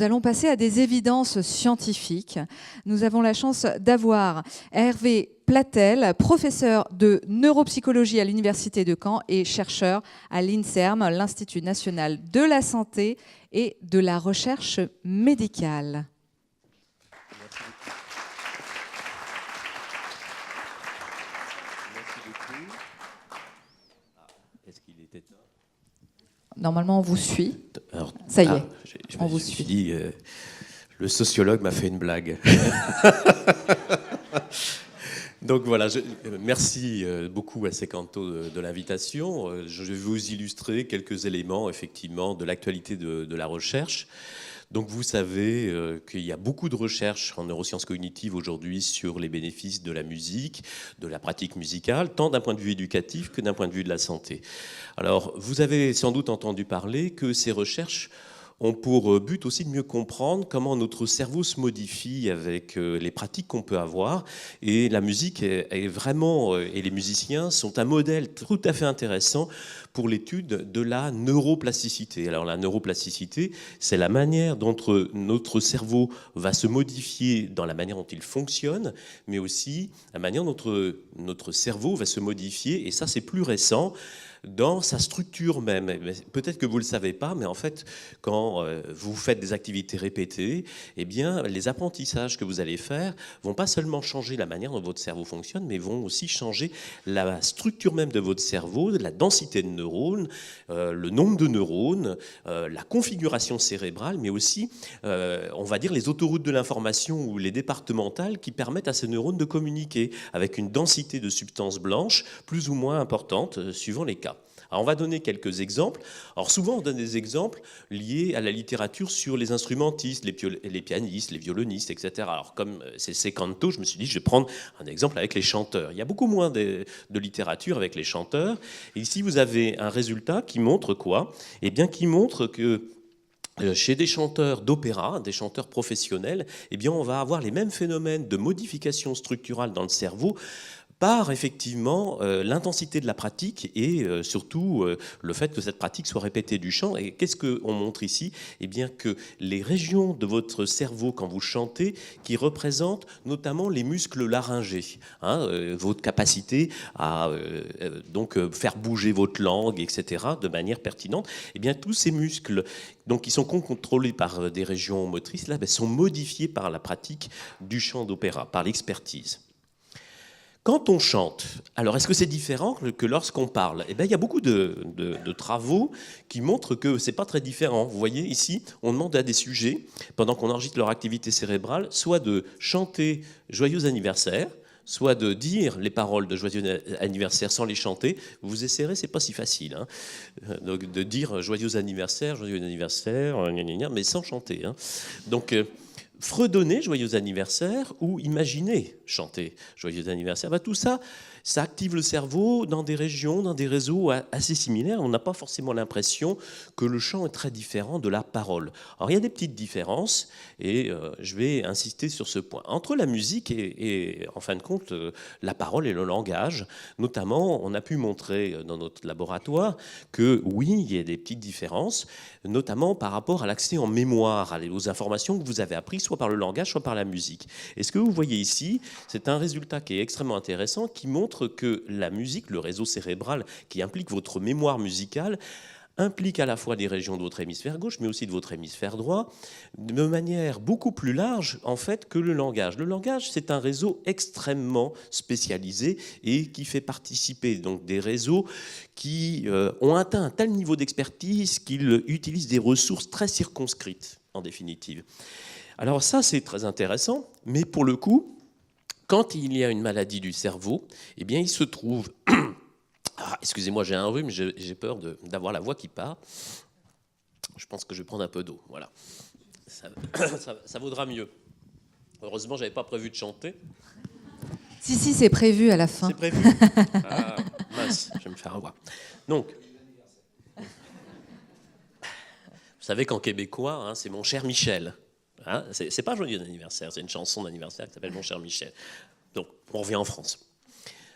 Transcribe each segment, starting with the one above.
Nous allons passer à des évidences scientifiques. Nous avons la chance d'avoir Hervé Platel, professeur de neuropsychologie à l'Université de Caen et chercheur à l'INSERM, l'Institut national de la santé et de la recherche médicale. Normalement, on vous suit. Alors, ça y est, on vous suit. Dit, le sociologue m'a fait une blague. Donc voilà, merci beaucoup à Secanto de l'invitation. Je vais vous illustrer quelques éléments, effectivement, de l'actualité de la recherche. Donc vous savez qu'il y a beaucoup de recherches en neurosciences cognitives aujourd'hui sur les bénéfices de la musique, de la pratique musicale, tant d'un point de vue éducatif que d'un point de vue de la santé. Alors vous avez sans doute entendu parler que ces recherches ont pour but aussi de mieux comprendre comment notre cerveau se modifie avec les pratiques qu'on peut avoir. Et la musique est vraiment, et les musiciens sont un modèle tout à fait intéressant pour l'étude de la neuroplasticité. Alors la neuroplasticité, c'est la manière dont notre cerveau va se modifier dans la manière dont il fonctionne, mais aussi la manière dont notre cerveau va se modifier, et ça c'est plus récent, dans sa structure même. Peut-être que vous ne le savez pas, mais en fait, quand vous faites des activités répétées, eh bien, les apprentissages que vous allez faire vont pas seulement changer la manière dont votre cerveau fonctionne, mais vont aussi changer la structure même de votre cerveau, la densité de neurones, le nombre de neurones, la configuration cérébrale, mais aussi, on va dire, les autoroutes de l'information ou les départementales qui permettent à ces neurones de communiquer avec une densité de substances blanches plus ou moins importante, suivant les cas. Alors on va donner quelques exemples. Alors souvent on donne des exemples liés à la littérature sur les instrumentistes, les pianistes, les violonistes, etc. Alors comme c'est Secanto, je me suis dit je vais prendre un exemple avec les chanteurs. Il y a beaucoup moins de littérature avec les chanteurs. Et ici vous avez un résultat qui montre quoi ? Eh bien qui montre que chez des chanteurs d'opéra, des chanteurs professionnels, eh bien on va avoir les mêmes phénomènes de modification structurale dans le cerveau par effectivement l'intensité de la pratique et surtout le fait que cette pratique soit répétée du chant. Et qu'est-ce qu'on montre ici ? Eh bien que les régions de votre cerveau quand vous chantez qui représentent notamment les muscles laryngés, votre capacité à donc faire bouger votre langue, etc. de manière pertinente, eh bien tous ces muscles donc, qui sont contrôlés par des régions motrices là, sont modifiés par la pratique du chant d'opéra, par l'expertise. Quand on chante, alors est-ce que c'est différent que lorsqu'on parle ? Eh bien, il y a beaucoup de travaux qui montrent que c'est pas très différent. Vous voyez, ici, on demande à des sujets, pendant qu'on enregistre leur activité cérébrale, soit de chanter « Joyeux anniversaire », soit de dire les paroles de Joyeux anniversaire sans les chanter. Vous essayerez, c'est pas si facile. Donc, de dire Joyeux anniversaire, mais sans chanter. Donc, fredonner Joyeux anniversaire ou imaginer chanter Joyeux anniversaire. Tout ça, ça active le cerveau dans des régions, dans des réseaux assez similaires. On n'a pas forcément l'impression que le chant est très différent de la parole. Alors il y a des petites différences et je vais insister sur ce point. Entre la musique et en fin de compte, la parole et le langage, notamment, on a pu montrer dans notre laboratoire que oui, il y a des petites différences, notamment par rapport à l'accès en mémoire, aux informations que vous avez apprises, soit par le langage, soit par la musique. Et ce que vous voyez ici, c'est un résultat qui est extrêmement intéressant, qui montre que la musique, le réseau cérébral qui implique votre mémoire musicale, implique à la fois des régions de votre hémisphère gauche, mais aussi de votre hémisphère droit, de manière beaucoup plus large en fait que le langage. Le langage, c'est un réseau extrêmement spécialisé et qui fait participer donc des réseaux qui ont atteint un tel niveau d'expertise qu'ils utilisent des ressources très circonscrites, en définitive. Alors ça, c'est très intéressant, mais pour le coup, quand il y a une maladie du cerveau, eh bien, il se trouve... excusez-moi, j'ai un rhume, j'ai peur d'avoir la voix qui part. Je pense que je vais prendre un peu d'eau. Voilà. Ça vaudra mieux. Heureusement, je n'avais pas prévu de chanter. Si, c'est prévu à la fin. C'est prévu. Ah, mince, je vais me faire avoir. Donc, vous savez qu'en québécois, c'est mon cher Michel. C'est pas joyeux anniversaire, c'est une chanson d'anniversaire qui s'appelle Mon cher Michel. Donc, on revient en France.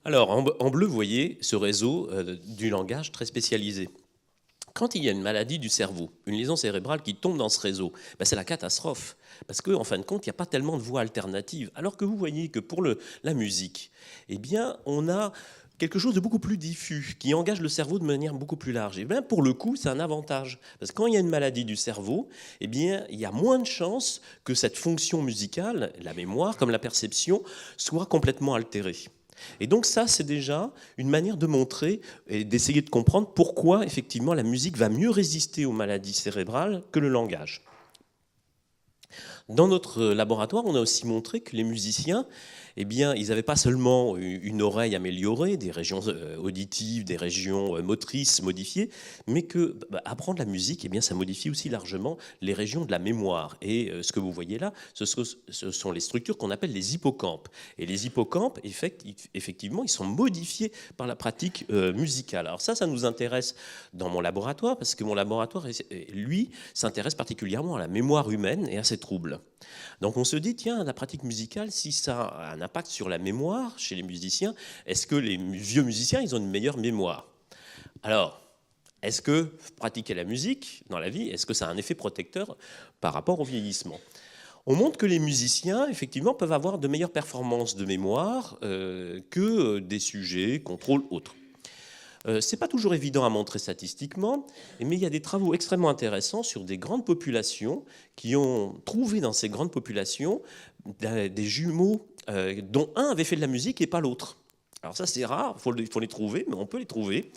Alors, en bleu, vous voyez ce réseau du langage très spécialisé. Quand il y a une maladie du cerveau, une lésion cérébrale qui tombe dans ce réseau, ben c'est la catastrophe. Parce qu'en fin de compte, il n'y a pas tellement de voies alternatives. Alors que vous voyez que pour la musique, eh bien, on a quelque chose de beaucoup plus diffus, qui engage le cerveau de manière beaucoup plus large. Et bien, pour le coup, c'est un avantage. Parce que quand il y a une maladie du cerveau, eh bien, il y a moins de chances que cette fonction musicale, la mémoire comme la perception, soit complètement altérée. Et donc ça, c'est déjà une manière de montrer et d'essayer de comprendre pourquoi, effectivement, la musique va mieux résister aux maladies cérébrales que le langage. Dans notre laboratoire, on a aussi montré que les musiciens, eh bien, ils n'avaient pas seulement une oreille améliorée, des régions auditives, des régions motrices modifiées, mais que apprendre la musique, eh bien, ça modifie aussi largement les régions de la mémoire. Et ce que vous voyez là, ce sont les structures qu'on appelle les hippocampes. Et les hippocampes, effectivement, ils sont modifiés par la pratique musicale. Alors ça nous intéresse dans mon laboratoire, parce que mon laboratoire, lui, s'intéresse particulièrement à la mémoire humaine et à ses troubles. Donc on se dit, tiens, la pratique musicale, si ça a un impact sur la mémoire chez les musiciens, est-ce que les vieux musiciens, ils ont une meilleure mémoire? Alors, est-ce que pratiquer la musique dans la vie, est-ce que ça a un effet protecteur par rapport au vieillissement? On montre que les musiciens, effectivement, peuvent avoir de meilleures performances de mémoire que des sujets, contrôle, autres. Ce n'est pas toujours évident à montrer statistiquement, mais il y a des travaux extrêmement intéressants sur des grandes populations qui ont trouvé dans ces grandes populations des jumeaux dont un avait fait de la musique et pas l'autre. Alors ça, c'est rare, il faut les trouver, mais on peut les trouver.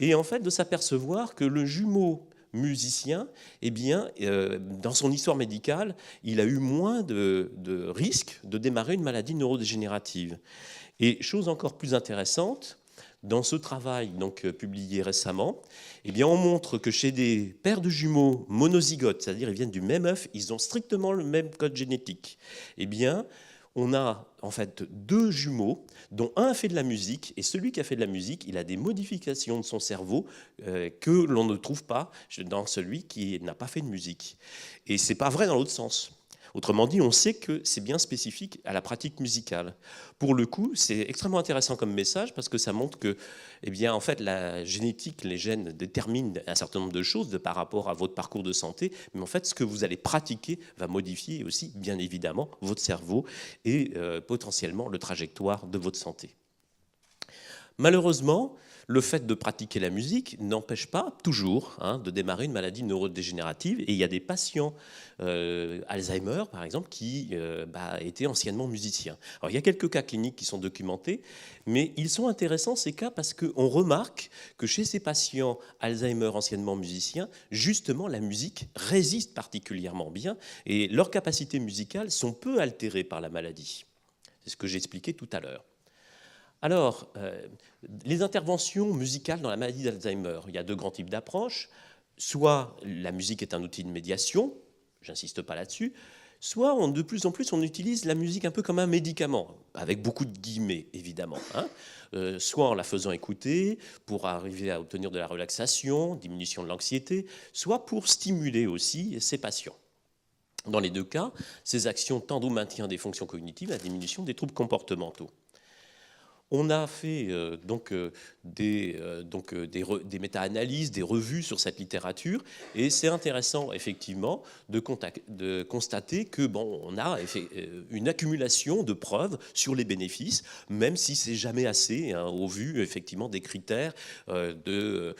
Et en fait, de s'apercevoir que le jumeau musicien, eh bien, dans son histoire médicale, il a eu moins de risques de démarrer une maladie neurodégénérative. Et chose encore plus intéressante, dans ce travail donc, publié récemment, eh bien, on montre que chez des paires de jumeaux monozygotes, c'est-à-dire ils viennent du même œuf, ils ont strictement le même code génétique, eh bien, on a en fait deux jumeaux dont un a fait de la musique, et celui qui a fait de la musique, il a des modifications de son cerveau que l'on ne trouve pas dans celui qui n'a pas fait de musique. Et ce n'est pas vrai dans l'autre sens. Autrement dit, on sait que c'est bien spécifique à la pratique musicale. Pour le coup, c'est extrêmement intéressant comme message parce que ça montre que, eh bien, en fait, la génétique, les gènes déterminent un certain nombre de choses par rapport à votre parcours de santé, mais en fait, ce que vous allez pratiquer va modifier aussi, bien évidemment, votre cerveau et potentiellement le trajectoire de votre santé. Malheureusement, le fait de pratiquer la musique n'empêche pas toujours de démarrer une maladie neurodégénérative. Et il y a des patients Alzheimer, par exemple, qui étaient anciennement musiciens. Alors, il y a quelques cas cliniques qui sont documentés, mais ils sont intéressants, ces cas, parce qu'on remarque que chez ces patients Alzheimer anciennement musiciens, justement, la musique résiste particulièrement bien et leurs capacités musicales sont peu altérées par la maladie. C'est ce que j'ai expliqué tout à l'heure. Alors, les interventions musicales dans la maladie d'Alzheimer, il y a deux grands types d'approches. Soit la musique est un outil de médiation, j'insiste pas là-dessus, soit de plus en plus on utilise la musique un peu comme un médicament, avec beaucoup de guillemets évidemment. Soit en la faisant écouter pour arriver à obtenir de la relaxation, diminution de l'anxiété, soit pour stimuler aussi ces patients. Dans les deux cas, ces actions tendent au maintien des fonctions cognitives et à la diminution des troubles comportementaux. On a fait des méta-analyses, des revues sur cette littérature, et c'est intéressant effectivement de constater que on a une accumulation de preuves sur les bénéfices, même si c'est jamais assez au vu effectivement des critères de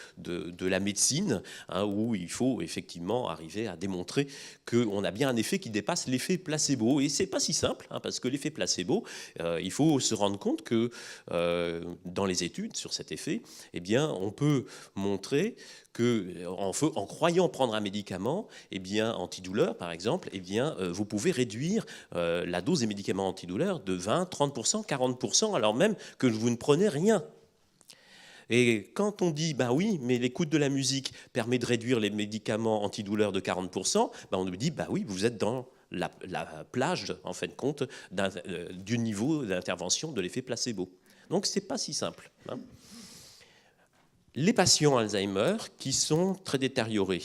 la médecine, où il faut effectivement arriver à démontrer qu'on a bien un effet qui dépasse l'effet placebo, et c'est pas si simple parce que l'effet placebo, il faut se rendre compte que dans les études sur cet effet, eh bien, on peut montrer que, en croyant prendre un médicament, eh bien, antidouleur par exemple, eh bien, vous pouvez réduire la dose des médicaments antidouleurs de 20, 30%, 40%, alors même que vous ne prenez rien. Et quand on dit, ben oui, mais l'écoute de la musique permet de réduire les médicaments antidouleurs de 40%, ben on nous dit, ben oui, vous êtes dans la plage, en fin de compte, du niveau d'intervention de l'effet placebo. Donc, ce n'est pas si simple. les patients Alzheimer qui sont très détériorés.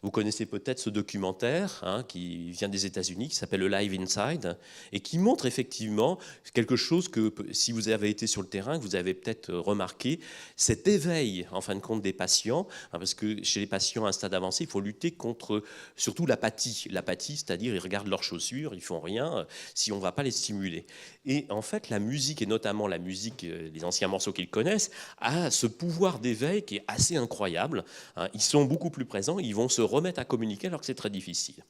Vous connaissez peut-être ce documentaire qui vient des États-Unis, qui s'appelle Live Inside, et qui montre effectivement quelque chose que, si vous avez été sur le terrain, que vous avez peut-être remarqué, cet éveil, en fin de compte, des patients, parce que chez les patients à un stade avancé, il faut lutter contre surtout l'apathie. L'apathie, c'est-à-dire ils regardent leurs chaussures, ils font rien, si on ne va pas les stimuler. Et en fait, la musique, et notamment la musique, les anciens morceaux qu'ils connaissent, a ce pouvoir d'éveil qui est assez incroyable. Ils sont beaucoup plus présents, ils vont se remettre à communiquer alors que c'est très difficile.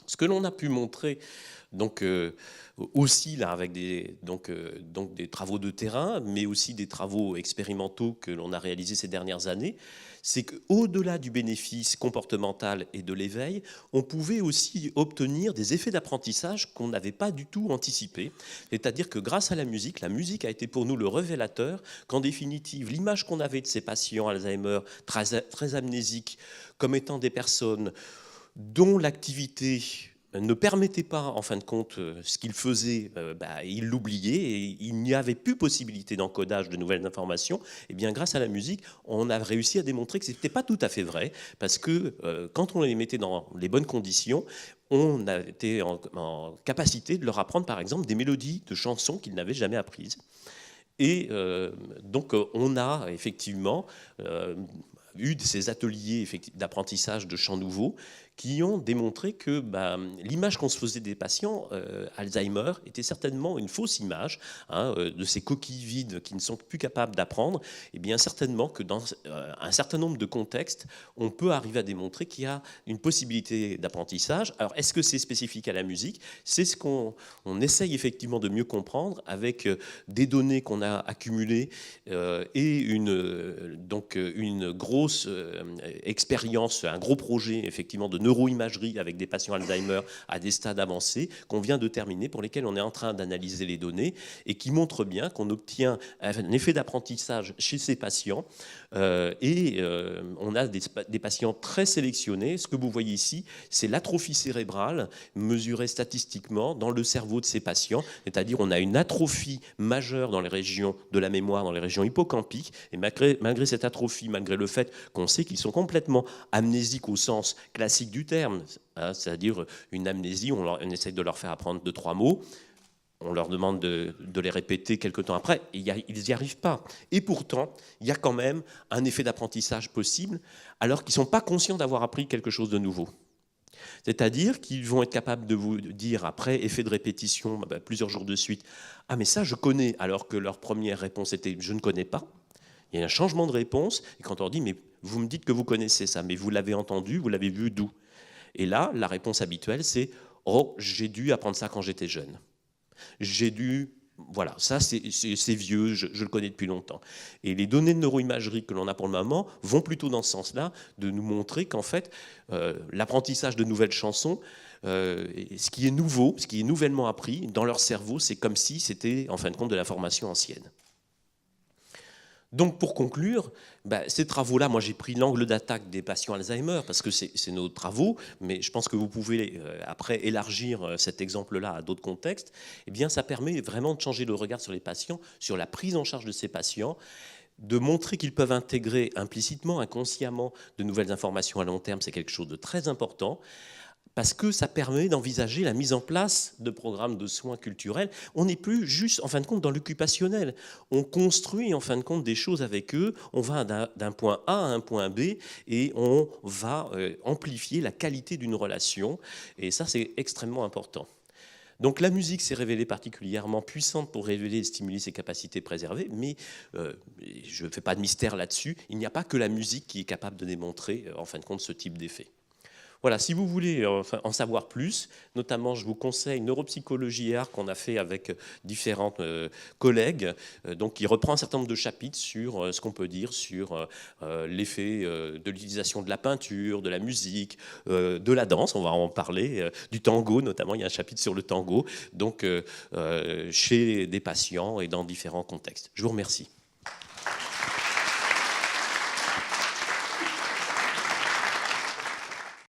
Ce que l'on a pu montrer donc, aussi là, avec des travaux de terrain, mais aussi des travaux expérimentaux que l'on a réalisés ces dernières années, c'est qu'au-delà du bénéfice comportemental et de l'éveil, on pouvait aussi obtenir des effets d'apprentissage qu'on n'avait pas du tout anticipés. C'est-à-dire que grâce à la musique a été pour nous le révélateur qu'en définitive, l'image qu'on avait de ces patients Alzheimer très amnésiques comme étant des personnes dont l'activité ne permettait pas, en fin de compte, ce qu'ils faisaient, ils l'oubliaient et il n'y avait plus possibilité d'encodage de nouvelles informations. Et bien, grâce à la musique, on a réussi à démontrer que ce n'était pas tout à fait vrai, parce que quand on les mettait dans les bonnes conditions, on a été en capacité de leur apprendre, par exemple, des mélodies de chansons qu'ils n'avaient jamais apprises. Et donc, on a effectivement eu ces ateliers d'apprentissage de chants nouveaux qui ont démontré que l'image qu'on se faisait des patients Alzheimer était certainement une fausse image de ces coquilles vides qui ne sont plus capables d'apprendre. Et bien certainement que dans un certain nombre de contextes, on peut arriver à démontrer qu'il y a une possibilité d'apprentissage. Alors est-ce que c'est spécifique à la musique? C'est ce qu'on essaye effectivement de mieux comprendre avec des données qu'on a accumulées et une grosse expérience, un gros projet effectivement de neuroimagerie avec des patients Alzheimer à des stades avancés qu'on vient de terminer, pour lesquels on est en train d'analyser les données et qui montrent bien qu'on obtient un effet d'apprentissage chez ces patients on a des patients très sélectionnés. Ce que vous voyez ici, c'est l'atrophie cérébrale mesurée statistiquement dans le cerveau de ces patients, c'est-à-dire on a une atrophie majeure dans les régions de la mémoire, dans les régions hippocampiques, et malgré cette atrophie, malgré le fait qu'on sait qu'ils sont complètement amnésiques au sens classique du terme, c'est-à-dire une amnésie, on essaie de leur faire apprendre 2-3 mots, on leur demande de les répéter quelques temps après, et ils n'y arrivent pas. Et pourtant, il y a quand même un effet d'apprentissage possible, alors qu'ils ne sont pas conscients d'avoir appris quelque chose de nouveau. C'est-à-dire qu'ils vont être capables de vous dire, après effet de répétition, plusieurs jours de suite, « Ah mais ça je connais », alors que leur première réponse était « Je ne connais pas ». Il y a un changement de réponse, et quand on leur dit « Mais vous me dites que vous connaissez ça, mais vous l'avez entendu, vous l'avez vu d'où ?» Et là, la réponse habituelle, c'est « Oh, j'ai dû apprendre ça quand j'étais jeune. J'ai dû... » Voilà, ça c'est vieux, je le connais depuis longtemps. Et les données de neuroimagerie que l'on a pour le moment vont plutôt dans ce sens-là, de nous montrer qu'en fait, l'apprentissage de nouvelles chansons, ce qui est nouveau, ce qui est nouvellement appris dans leur cerveau, c'est comme si c'était en fin de compte de l'information ancienne. Donc pour conclure, ces travaux-là, moi j'ai pris l'angle d'attaque des patients Alzheimer parce que c'est nos travaux, mais je pense que vous pouvez après élargir cet exemple-là à d'autres contextes. Eh bien, ça permet vraiment de changer le regard sur les patients, sur la prise en charge de ces patients, de montrer qu'ils peuvent intégrer implicitement, inconsciemment, de nouvelles informations à long terme. C'est quelque chose de très important, parce que ça permet d'envisager la mise en place de programmes de soins culturels. On n'est plus juste, en fin de compte, dans l'occupationnel. On construit, en fin de compte, des choses avec eux. On va d'un point A à un point B et on va amplifier la qualité d'une relation. Et ça, c'est extrêmement important. Donc la musique s'est révélée particulièrement puissante pour révéler et stimuler ses capacités préservées, mais je ne fais pas de mystère là-dessus. Il n'y a pas que la musique qui est capable de démontrer, en fin de compte, ce type d'effet. Voilà, si vous voulez en savoir plus, notamment je vous conseille Neuropsychologie et Art qu'on a fait avec différents collègues, donc qui reprend un certain nombre de chapitres sur ce qu'on peut dire sur l'effet de l'utilisation de la peinture, de la musique, de la danse, on va en parler, du tango notamment, il y a un chapitre sur le tango, donc chez des patients et dans différents contextes. Je vous remercie.